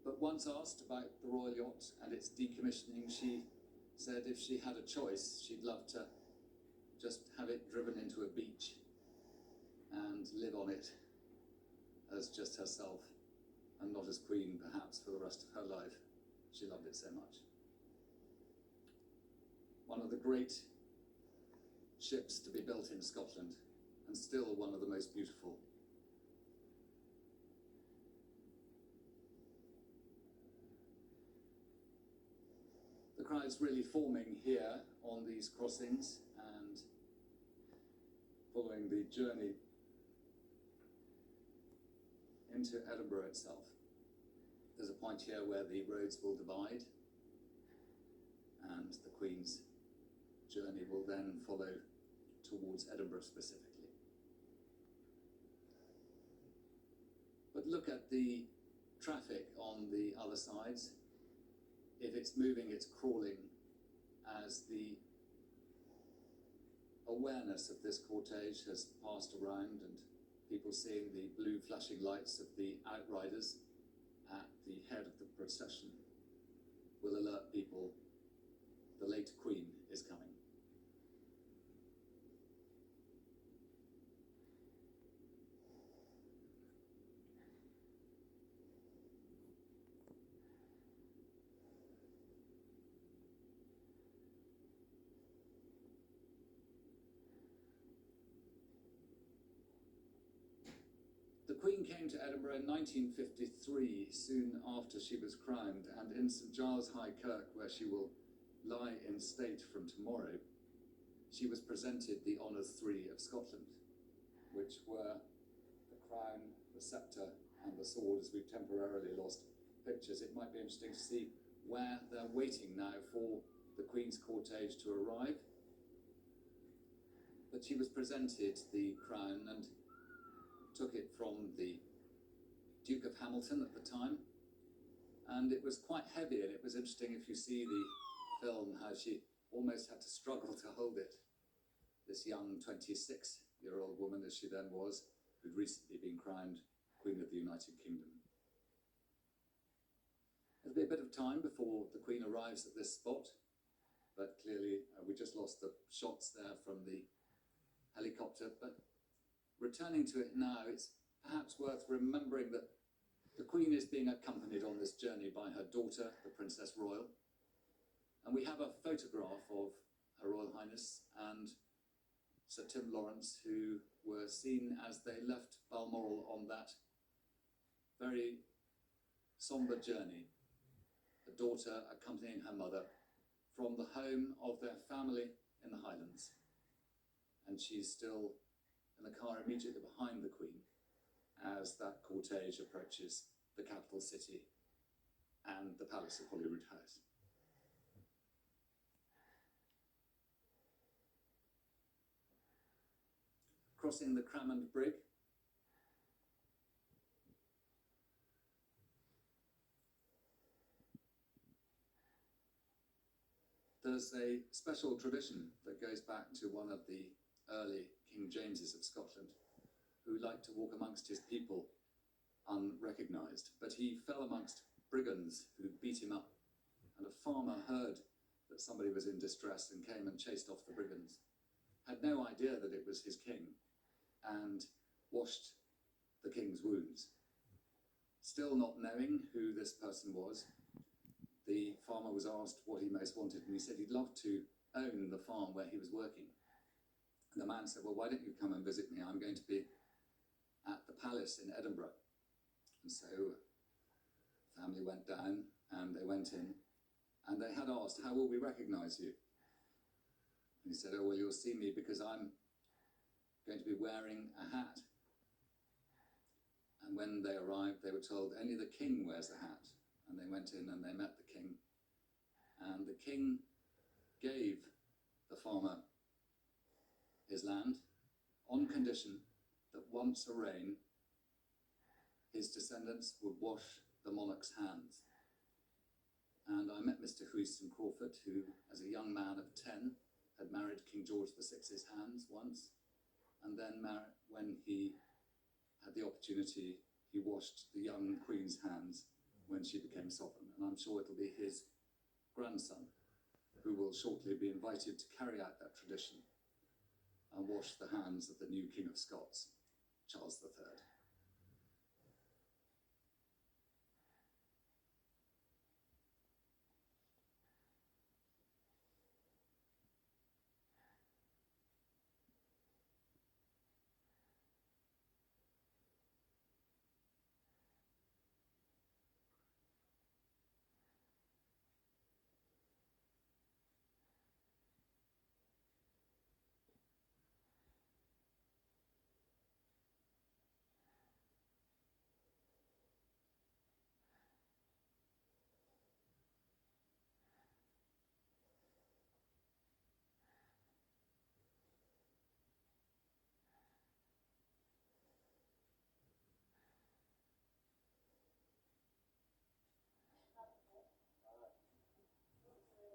But once asked about the Royal Yacht and its decommissioning, she said if she had a choice, she'd love to just have it driven into a beach and live on it as just herself, and not as queen, perhaps, for the rest of her life. She loved it so much. One of the great ships to be built in Scotland, and still one of the most beautiful. The crowd's really forming here on these crossings and following the journey into Edinburgh itself. There's a point here where the roads will divide and the Queen's journey will then follow towards Edinburgh specifically. But look at the traffic on the other sides. If it's moving, it's crawling, as the awareness of this cortege has passed around and people seeing the blue flashing lights of the outriders at the head of the procession will alert people the late Queen is coming. The Queen came to Edinburgh in 1953, soon after she was crowned, and in St Giles High Kirk, where she will lie in state from tomorrow, she was presented the Honours III of Scotland, which were the crown, the sceptre, and the sword. As we've temporarily lost pictures, it might be interesting to see where they're waiting now for the Queen's cortege to arrive. But she was presented the crown and took it from the Duke of Hamilton at the time, and it was quite heavy, and it was interesting if you see the film how she almost had to struggle to hold it. This young 26-year-old woman, as she then was, who'd recently been crowned Queen of the United Kingdom. There'll be a bit of time before the Queen arrives at this spot, but clearly we just lost the shots there from the helicopter. But returning to it now, it's perhaps worth remembering that the Queen is being accompanied on this journey by her daughter, the Princess Royal. And we have a photograph of Her Royal Highness and Sir Tim Lawrence, who were seen as they left Balmoral on that very sombre journey. The daughter accompanying her mother from the home of their family in the Highlands. And she's still in the car immediately behind the Queen as that cortege approaches the capital city and the Palace of Holyrood House. Crossing the Cramond Brig, there's a special tradition that goes back to one of the early King Jameses of Scotland, who liked to walk amongst his people unrecognised. But he fell amongst brigands who beat him up, and a farmer heard that somebody was in distress and came and chased off the brigands. Had no idea that it was his king, and washed the king's wounds. Still not knowing who this person was, the farmer was asked what he most wanted, and he said he'd love to own the farm where he was working. And the man said, well, why don't you come and visit me? I'm going to be at the palace in Edinburgh. And so the family went down and they went in, and they had asked, how will we recognise you? And he said, oh, well, you'll see me because I'm going to be wearing a hat. And when they arrived, they were told only the king wears a hat. And they went in and they met the king. And the king gave the farmer his land on condition that once a reign, his descendants would wash the monarch's hands. And I met Mr. Huyston Crawford, who, as a young man of 10, had married King George VI's hands once, and then when he had the opportunity, he washed the young Queen's hands when she became sovereign. And I'm sure it'll be his grandson who will shortly be invited to carry out that tradition and wash the hands of the new King of Scots, Charles III.